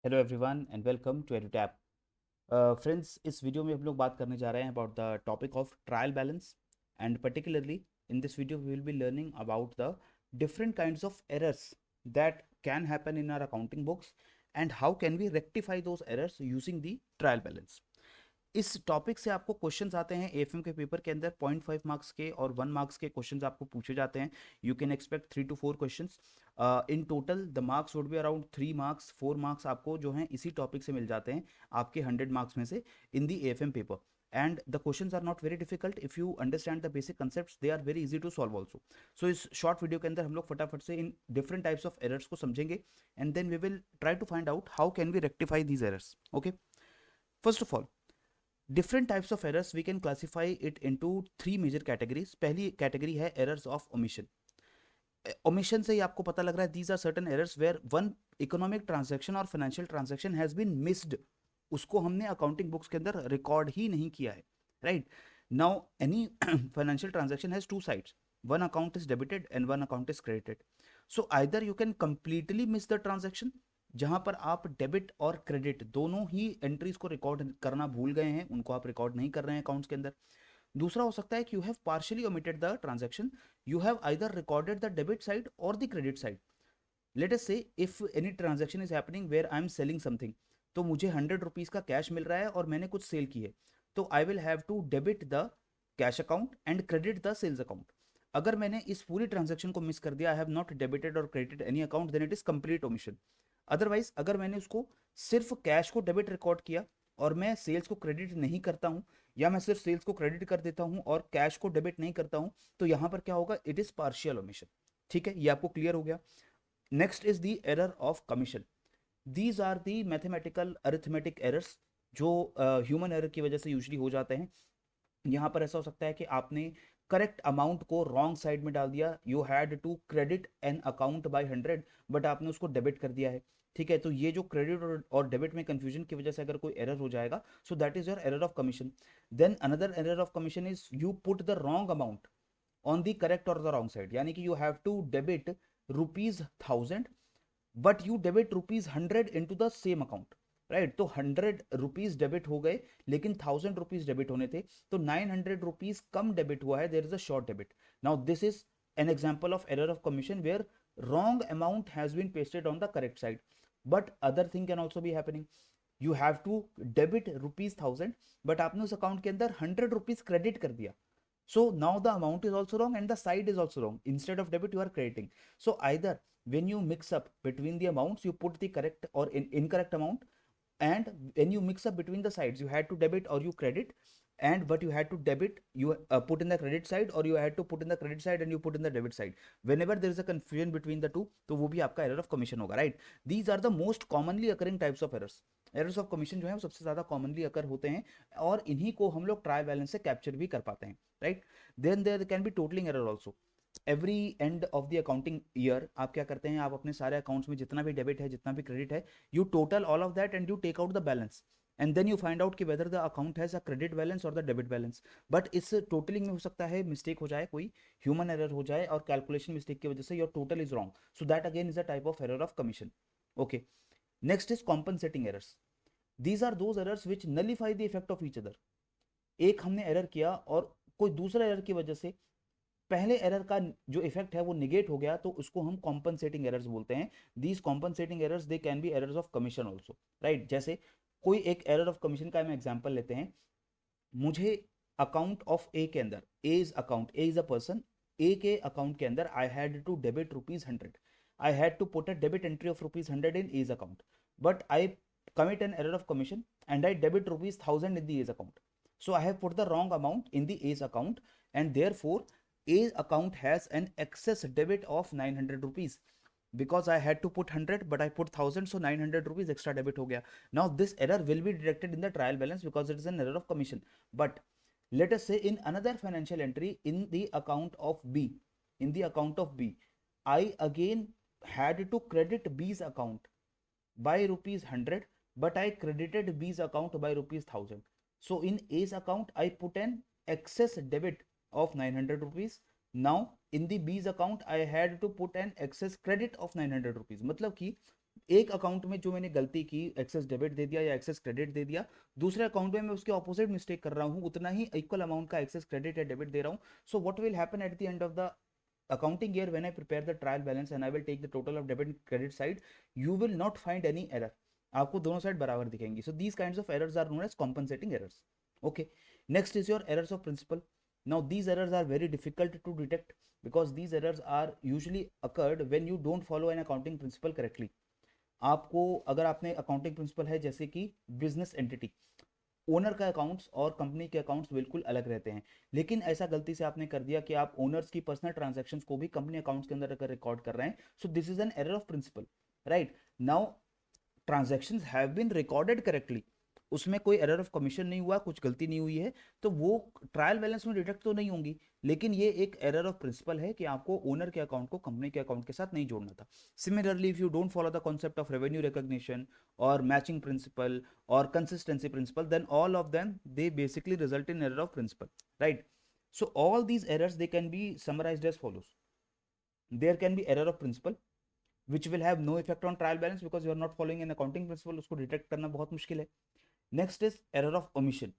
Hello everyone and welcome to Edutap. Friends, इस video में हम लोग बात करने जा रहे हैं about the topic of trial balance and particularly in this video we will be learning about the different kinds of errors that can happen in our accounting books and how can we rectify those errors using the trial balance. इस topic से आपको questions आते हैं FM के paper के अंदर 0.5 marks के और 1 मार्क्स के क्वेश्चंस आपको पूछे जाते हैं. You can expect 3 to 4 questions. In total the marks would be around 3 marks. 4 marks आपको जो हैं इसी टॉपिक से मिल जाते हैं आपके 100 मार्क्स में से in the FM paper. And the questions are not very difficult if you understand the basic concepts. They are very easy to solve also. So इस शॉर्ट वीडियो के अंदर हम लोग फटाफट से इन डिफरेंट टाइप्स ऑफ एरर्स को समझेंगे and then we will try to find out how can we rectify these errors. Okay, first of all, different types of errors we can classify it into three major categories. पहली category है errors of omission. omission से ही आपको पता लग रहा है these are certain errors where one economic transaction और financial transaction has been missed. उसको हमने accounting books के अंदर रिकॉर्ड ही नहीं किया है. Right now any financial transaction has two sides. One account is debited and one account is credited. So either you can completely miss the transaction, जहां पर आप डेबिट और क्रेडिट दोनों ही एंट्रीज को रिकॉर्ड करना भूल गए हैं, उनको आप रिकॉर्ड नहीं कर रहे हैं अकाउंट्स के अंदर. दूसरा हो सकता है कि you have partially omitted the transaction. You have either recorded the debit side और the credit side. Let us say if any transaction is happening where I am selling something, तो मुझे 100 रुपीज का कैश मिल रहा है और मैंने कुछ cell की है, तो I will have to debit the cash account and credit the sales account. अगर मैंने इस पूरी ट्रांजैक्शन को मिस कर दिया, आई हैव नॉट डेबिटेड और credited any account, then it is complete omission. Otherwise अगर मैंने उसको सिर्फ कैश को डेबिट रिकॉर्ड किया और मैं सेल्स को क्रेडिट नहीं करता हूं, या मैं सिर्फ सेल्स को क्रेडिट कर देता हूं और कैश को डेबिट नहीं करता हूं, तो यहां पर क्या होगा, इट इज पार्शियल ओमिशन. ठीक है, ये आपको क्लियर हो गया. Next is the error of commission. These are the mathematical arithmetic errors जो ह्यूमन एरर की वजह से यूजली हो जाते हैं. यहाँ पर ऐसा हो सकता है कि आपने करेक्ट अमाउंट को रॉन्ग साइड में डाल दिया. You had to credit an account by 100 but आपने उसको डेबिट कर दिया है. ठीक है, तो ये जो क्रेडिट और डेबिट में कंफ्यूजन की वजह से अगर कोई एरर हो जाएगा, so that is your error of commission. Then another error of commission is you put the wrong amount on the correct और द रॉन्ग साइड. यानी कि you have to debit rupees 1000 but you debit rupees 100 into the same account. Right, तो 100 rupees debit हो गए लेकिन 1000 rupees debit होने थे, तो 900 रुपीज कम डेबिट हुआ है. There is a short debit. Now this is an example of error of commission where wrong amount has been pasted on the correct side. But other thing can also be happening. You have to debit rupees 1000 but आपने उस account के अंदर 100 rupees credit कर दिया. So now the amount is also wrong and the side is also wrong. Instead of debit you are crediting. So either when you mix up between the amounts, you put the correct or incorrect amount, and when you mix up between the sides, you had to debit or you credit, and but you had to debit, you put in the credit side, or you had to put in the credit side and you put in the debit side. Whenever there is a confusion between the two, तो वो भी आपका error of commission होगा. Right, these are the most commonly occurring types of errors. Errors of commission जो है वो सबसे ज्यादा कॉमनली अकर होते हैं और इन्हीं को हम लोग ट्रायल बैलेंस से कैप्चर भी कर पाते हैं. Right, then there can be totalling error also. Every end of the accounting year आप क्या करते हैं, आप अपने सारे अकाउंट्स में जितना भी डेबिट है जितना भी क्रेडिट है, you total all of that and you take out the balance, and then you find out कि whether the account has a credit balance और द डेबिट बैलेंस. बट इस टोटलिंग में हो सकता है मिस्टेक हो जाए, कोई ह्यूमन एरर हो जाए और कैलकुलेशन मिस्टेक की वजह से your total is wrong. So that again is a type of error of commission. Okay, next is compensating errors. These are those errors which nullify the effect of each other. एक हमने error किया और कोई दूसरा error की वजह से पहले एरर का जो इफेक्ट है वो निगेट हो गया, तो उसको हम कॉम्पनसेटिंग एरर्स बोलते हैं. These compensating errors they can B errors of commission also. Right, जैसे कोई एक एरर ऑफ कमीशन का हम एग्जांपल लेते हैं. मुझे अकाउंट ऑफ ए के अंदर, A is account, A is a person, A के अकाउंट के अंदर I had to debit rupees 100. I had to put a debit entry of rupees 100 in A's account, but I commit an error of commission and I debit rupees 1000 in the A's account. So I have put the wrong amount in the A's account and therefore A's account has an excess debit of 900 rupees. Because I had to put 100 but I put 1000, so 900 rupees extra debit हो गया. Now this error will be deducted in the trial balance because it is an error of commission. But let us say in another financial entry in the account of B, in the account of B, I again had to credit B's account by rupees 100 but I credited B's account by rupees 1000. So in A's account I put an excess debit of 900 rupees. Now in the B's account I had to put an excess credit of 900 rupees. मतलब कि एक account में जो मैंने गलती की, access debit दे दिया या एक्सेस क्रेडिट दे दिया, दूसरे अकाउंट में मैं उसके ऑपोजिट मिस्टेक कर रहा हूँ, उतना ही इक्वल अमाउंट का एक्सेस क्रेडिट या डेबिट दे रहा हूँ. So what will happen at the end of the accounting year when I prepare the trial balance and I will take the total of debit and credit side, you will not find any error. आपको दोनों side बराबर दिखेंगी. So these kinds of errors are known as compensating errors. Okay. Next is your errors of principle. Now these errors are very difficult to detect because these errors are usually occurred when you don't follow an accounting principle correctly. आपको अगर आपने accounting principle है जैसे कि business entity, owner का accounts और company के accounts बिल्कुल अलग रहते हैं, लेकिन ऐसा गलती से आपने कर दिया कि आप ओनर्स की पर्सनल ट्रांजैक्शंस को भी कंपनी अकाउंट्स के अंदर अगर रिकॉर्ड कर रहे हैं, so this is an error of principle. Right now transactions have been recorded correctly, उसमें कोई एरर ऑफ कमीशन नहीं हुआ, कुछ गलती नहीं हुई है, तो वो ट्रायल बैलेंस में डिटेक्ट तो नहीं होंगी, लेकिन ये एक एरर ऑफ प्रिंसिपल है कि आपको ओनर के अकाउंट को कंपनी के अकाउंट के साथ नहीं जोड़ना था. Similarly if you don't follow the concept of revenue recognition और मैचिंग प्रिंसिपल और consistency principle, then all of them they basically result in error of principle. Right. So all these errors they can be summarized as follows. There can be error of principle which will have no effect on trial balance because you are not following an accounting principle, उसको detect करना बहुत मुश्किल है. Next is error of omission.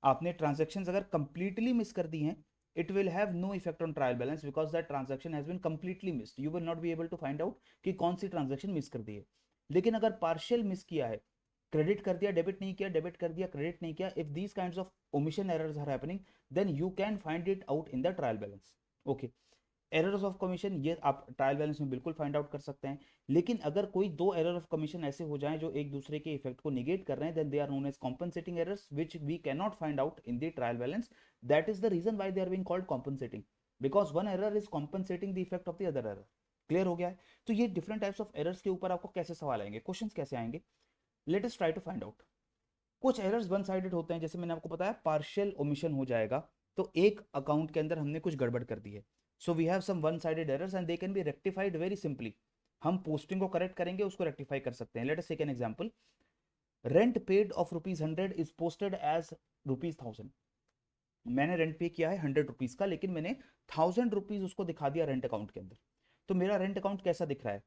आपने transactions अगर completely miss कर दी हैं, it will have no effect on trial balance because that transaction has been completely missed. You will not be able to find out कि कौन सी transaction miss कर दी है. लेकिन अगर पार्शियल मिस किया है, क्रेडिट कर दिया डेबिट नहीं किया, डेबिट कर दिया क्रेडिट नहीं किया, if these kinds of omission errors are happening then you can find it out in the trial balance. Okay. Errors of commission ये आप ट्रायल बैलेंस में बिल्कुल फाइंड आउट कर सकते हैं, लेकिन अगर कोई दो एरर ऑफ कमीशन ऐसे हो जाएं जो एक दूसरे के इफेक्ट को निगेट कर रहे हैं, then they are known as compensating errors which we can not find out in the trial balance. That is the reason why they are being called compensating, because one error is compensating the effect of the other error. Clear हो गया है? तो ये different types of errors के ऊपर आपको कैसे सवाल आएंगे, क्वेश्चंस कैसे आएंगे, let us try to find out. कुछ एरर्स वन साइडेड होते हैं, जैसे मैंने आपको बताया पार्शियल ओमिशन हो जाएगा, तो एक अकाउंट के अंदर हमने कुछ गड़बड़ कर दी है, so we have some one sided errors and they can be rectified very simply. हम पोस्टिंग को करेक्ट करेंगे, उसको रेक्टिफाई कर सकते हैं. Let us take an example. Rent paid of ₹100 is posted as ₹1000. मैंने रेंट पे किया है 100 रुपीज का, लेकिन मैंने 1000 रुपीज उसको दिखा दिया रेंट अकाउंट के अंदर. तो मेरा रेंट अकाउंट कैसा दिख रहा है?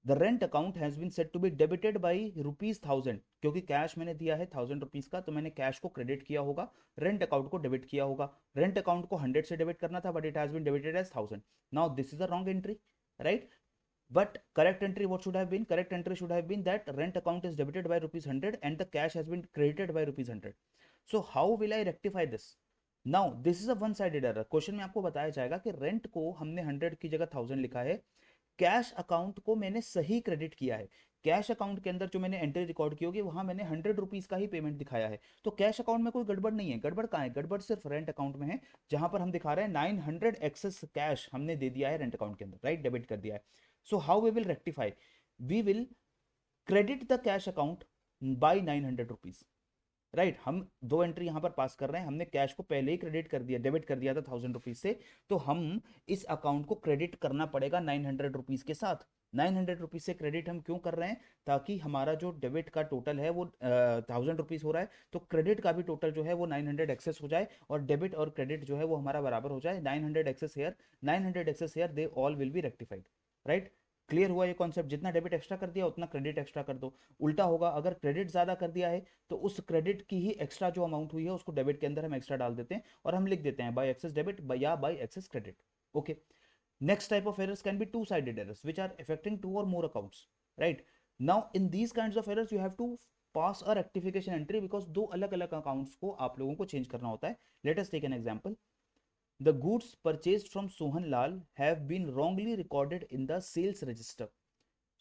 The rent account has been set to be debited by ₹1000, क्योंकि कैश मैंने दिया है 1000 रुपीज का, तो मैंने कैश को क्रेडिट किया होगा, रेंट अकाउंट को डेबिट किया होगा. रेंट अकाउंट को 100 से डेबिट करना था, but it has been debited as 1000. Now this is a wrong entry, right? But correct entry what should have been? Correct entry should have been that rent account is debited by ₹100 and the cash has been credited by ₹100. So how will I rectify this? Now this is a one sided error. Question में आपको बताया जाएगा कि rent को हमने 100 की जगह 1000 लिखा है, कैश अकाउंट को मैंने सही क्रेडिट किया है. कैश अकाउंट के अंदर जो मैंने एंट्री रिकॉर्ड की होगी वहां मैंने 100 रुपीज का ही पेमेंट दिखाया है, तो कैश अकाउंट में कोई गड़बड़ नहीं है. गड़बड़ कहाँ है? गड़बड़ सिर्फ रेंट अकाउंट में है, जहां पर हम दिखा रहे हैं 900 एक्सेस कैश हमने दे दिया है रेंट अकाउंट के अंदर, राइट? डेबिट कर दिया है. So how we will rectify? We will credit the cash account by 900 rupees. Right हम दो एंट्री यहां पर पास कर रहे हैं, हमने कैश को पहले ही क्रेडिट कर दिया, डेबिट कर दिया था 1000 रुपीज से, तो हम इस अकाउंट को क्रेडिट करना पड़ेगा 900 रुपीज के साथ. 900 रुपीज से क्रेडिट हम क्यों कर रहे हैं? ताकि हमारा जो डेबिट का टोटल है वो 1000 रुपीज हो रहा है, तो क्रेडिट का भी टोटल जो है वो 900 एक्सेस हो जाए और डेबिट और क्रेडिट जो है वो हमारा बराबर हो जाए. 900 excess here, 900 excess here, they all will be rectified. Right? Clear हुआ ये कॉन्सेप्ट? जितना डेबिट एक्स्ट्रा कर दिया उतना क्रेडिट एक्स्ट्रा कर दो. उल्टा होगा, अगर क्रेडिट ज्यादा कर दिया है तो उस क्रेडिट की ही एक्स्ट्रा जो अमाउंट हुई है उसको डेबिट के अंदर हम एक्स्ट्रा डाल देते हैं और हम लिख देते हैं बाय एक्सेस डेबिट या by excess credit. Okay. Next type of errors can be two sided errors which are affecting two or more accounts. Right now in these kinds of errors you have to pass a rectification entry because दो अलग अलग accounts को आप लोगों को change करना होता है. Let us take an example. The goods purchased from Sohan Lal have been wrongly recorded in the sales register.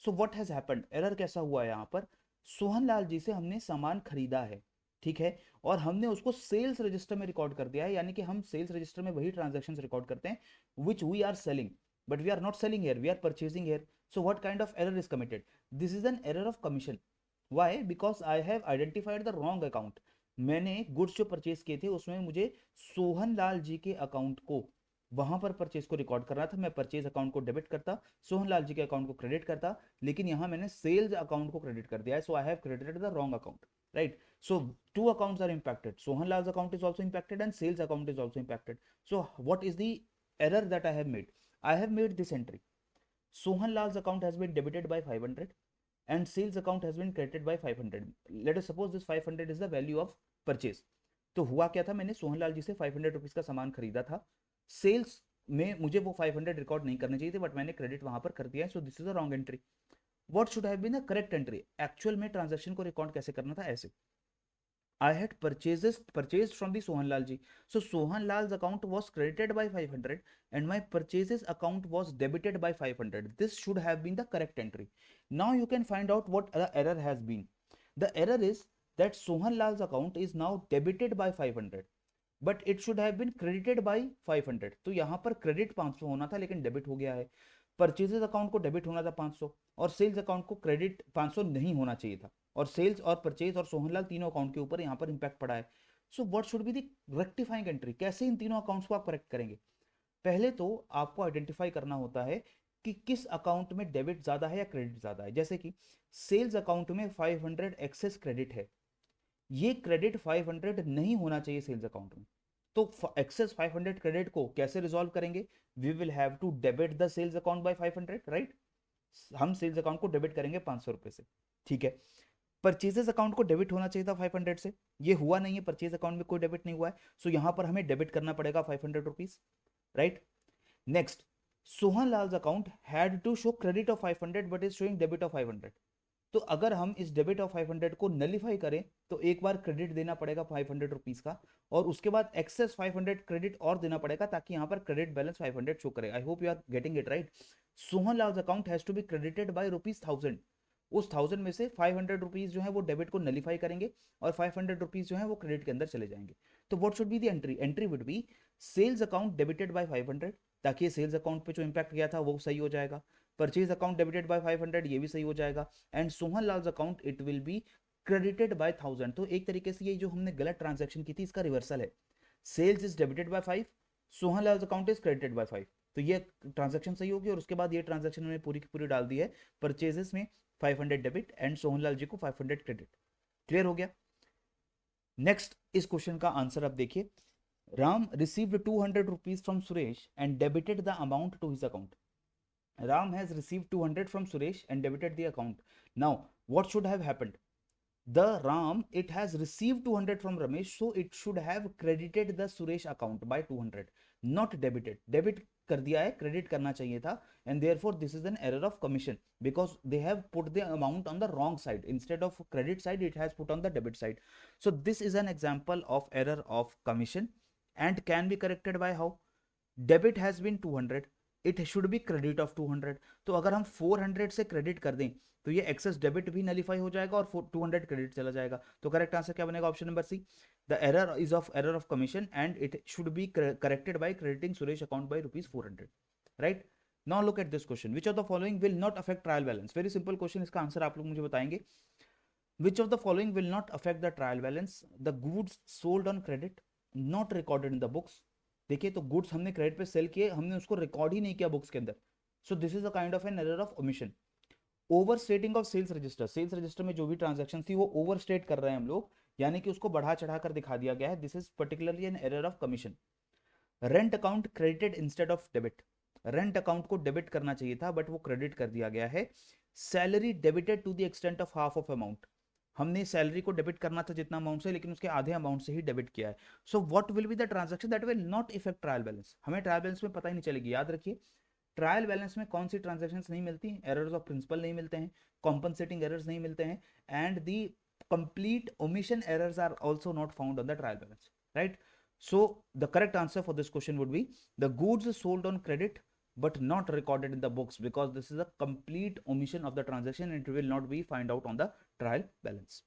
So what has happened? Error कैसा हुआ है यहाँ पर? सोहन लाल जी से हमने सामान खरीदा है, ठीक है, और हमने उसको सेल्स रजिस्टर में रिकॉर्ड कर दिया है, यानी कि हम सेल्स रजिस्टर में वही ट्रांजैक्शंस रिकॉर्ड करते हैं which we are selling, but we are not selling here, we are purchasing here. So what kind of error is committed? This is an error of commission. Why? Because I have identified the wrong account. मैंने goods जो purchase किए थे उसमें मुझे सोहन लाल जी के account को वहां पर परचेज को रिकॉर्ड करना था. मैं परचेज अकाउंट को डेबिट करता, सोहन लाल जी के अकाउंट को क्रेडिट करता, लेकिन यहां मैंने सेल्स अकाउंट को क्रेडिट कर दिया है. So I have credited the wrong account. Right? So two accounts are impacted. Sohan Lal account is also impacted and sales account is also impacted. So what is the error that I have made? I have made this entry. Sohan Lal's account has been debited by 500 and sales account has been credited by 500. Let us suppose this 500 is the value of purchase. तो हुआ क्या था, मैंने सोहनलाल जी से 500 rupees का सामान खरीदा था, सेल्स में मुझे वो 500 रिकॉर्ड नहीं करने चाहिए थे, बट मैंने क्रेडिट वहां पर कर दिया है, so this is a wrong entry. What should have been the correct entry? Actual में ट्रांजैक्शन को रिकॉर्ड कैसे करना था, ऐसे I had purchased from the Sohanlal ji. So Sohanlal's account was credited by 500 and my purchases account was debited by 500. This should have been the correct entry. Now you can find out what the error has been. The error is that Sohanlal's account is now debited by 500. But it should have been credited by 500. तो यहाँ पर credit 500 होना था लेकिन debit हो गया है. Purchases account को डेबिट होना था 500 और सेल्स अकाउंट को क्रेडिट 500 नहीं होना चाहिए था, और सेल्स और परचेज और सोहनलाल तीनों अकाउंट के ऊपर यहाँ पर इंपैक्ट पड़ा है. So what should be the rectifying entry? कैसे इन तीनों अकाउंट्स को आप करेक्ट करेंगे? पहले तो आपको आइडेंटिफाई करना होता है कि किस अकाउंट में डेबिट ज्यादा है या क्रेडिट ज्यादा है. जैसे कि सेल्स अकाउंट में 500 एक्सेस क्रेडिट है, ये क्रेडिट 500 नहीं होना चाहिए सेल्स अकाउंट में. तो एक्सेस 500 क्रेडिट को कैसे रिजॉल्व करेंगे? We will have to debit the sales account by 500, right? हम सेल्स अकाउंट को डेबिट करेंगे 500 रुपए से, ठीक है. परचेजेस अकाउंट को डेबिट होना चाहिए था 500 से, ये हुआ नहीं है, परचेज अकाउंट में कोई डेबिट नहीं हुआ है, सो यहां पर हमें डेबिट करना पड़ेगा 500 rupees, right. Next, Sohanlal account had to show credit of 500 but is showing debit of 500. तो अगर हम इस डेबिट ऑफ 500 को नलीफाई करें तो एक बार क्रेडिट देना पड़ेगा 500 रुपीज का, और उसके बाद एक्सेस 500 क्रेडिट और देना पड़ेगा ताकि यहाँ पर क्रेडिट बैलेंस 500 शो करे. I hope you are getting it right. Sohanlal account has to be credited by ₹1000. उस 1000 में से 500 रुपीज जो है वो डेबिट को नलीफाई करेंगे और 500 रुपीज जो है वो क्रेडिट के अंदर चले जाएंगे. तो what should be the entry? Entry would be sales account debited by 500, ताकि सेल्स अकाउंट पे जो इंपैक्ट गया था वो सही हो जाएगा. परचेज अकाउंट डेबिटेड बाय 500, ये भी सही हो जाएगा. And Sohanlal account it will be credited by 1000. तो एक तरीके से ये जो हमने गलत ट्रांजैक्शन की थी इसका रिवर्सल है. Sales is debited by 5, Sohanlal account is credited by 5. तो ये ट्रांजैक्शन सही होगी, और उसके बाद ये ट्रांजैक्शन हमने पूरी की पूरी डाल दी है. परचेजेस में 500 डेबिट एंड सोहनलाल जी को 500 क्रेडिट. क्लियर हो गया? नेक्स्ट, इस क्वेश्चन का आंसर आप देखिए. Ram received 200 rupees from Suresh and debited the amount to his account. Ram has received 200 from Suresh and debited the account. Now, what should have happened? The Ram, it has received 200 from Ramesh, so it should have credited the Suresh account by 200, not debited. Debit कर दिया है, credit करना चाहिए था, and therefore this is an error of commission because they have put the amount on the wrong side. Instead of credit side, it has put on the debit side. So this is an example of error of commission and can be corrected by how? Debit has been 200, it should B credit of 200. तो अगर हम 400 से credit कर दें तो ये access debit भी nullify हो जाएगा और 200 क्रेडिट चला जाएगा. तो करेक्ट आंसर क्या बनेगा? Option number C. The error is of error of commission and it should be corrected by crediting Suresh account by ₹400, right. Now look at this question. Which of the following will not affect trial balance? Very simple question, इसका answer आप लोग मुझे बताएंगे. Which of the following will not affect the trial balance? The goods sold on credit not recorded in the books. देखिए, तो goods हमने credit पे cell किए, हमने उसको रिकॉर्ड ही नहीं किया बुक्स के अंदर. So this is a kind of an error of omission. Overstating of sales register. Sales register में जो भी ट्रांजैक्शन थी वो ओवर स्टेट कर रहे हैं हम लोग, यानी कि उसको बढ़ा चढ़ा कर दिखा दिया गया है. This is particularly N error of commission. Rent account credited instead of debit. Rent account को डेबिट करना चाहिए था बट वो क्रेडिट कर दिया गया है. Salary debited to the extent of half of amount. हमने सैलरी को डेबिट करना था जितना अमाउंट से, लेकिन उसके आधे अमाउंट से ही डेबिट किया है. So what will be the transaction that will not effect trial balance? हमें ट्रायल बैलेंस में पता ही नहीं चलेगी. याद रखिए, ट्रायल बैलेंस में कौन सी ट्रांजैक्शंस नहीं मिलती? एरर्स ऑफ प्रिंसिपल नहीं मिलते हैं, कॉम्पनसेटिंग एरर्स नहीं मिलते हैं, and the complete omission errors are also not found on the trial balance, right. So the correct answer for this question would be the goods sold on credit but not recorded in the books because this is a complete omission of the transaction and it will not be find out on the trial balance.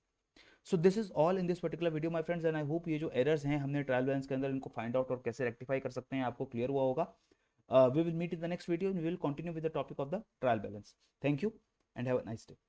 So this is all in this particular video my friends, and I hope ये जो errors हैं हमने trial balance के अंदर इनको find out और कैसे rectify कर सकते हैं आपको clear हुआ होगा. We will meet in the next video and we will continue with the topic of the trial balance. Thank you and have a nice day.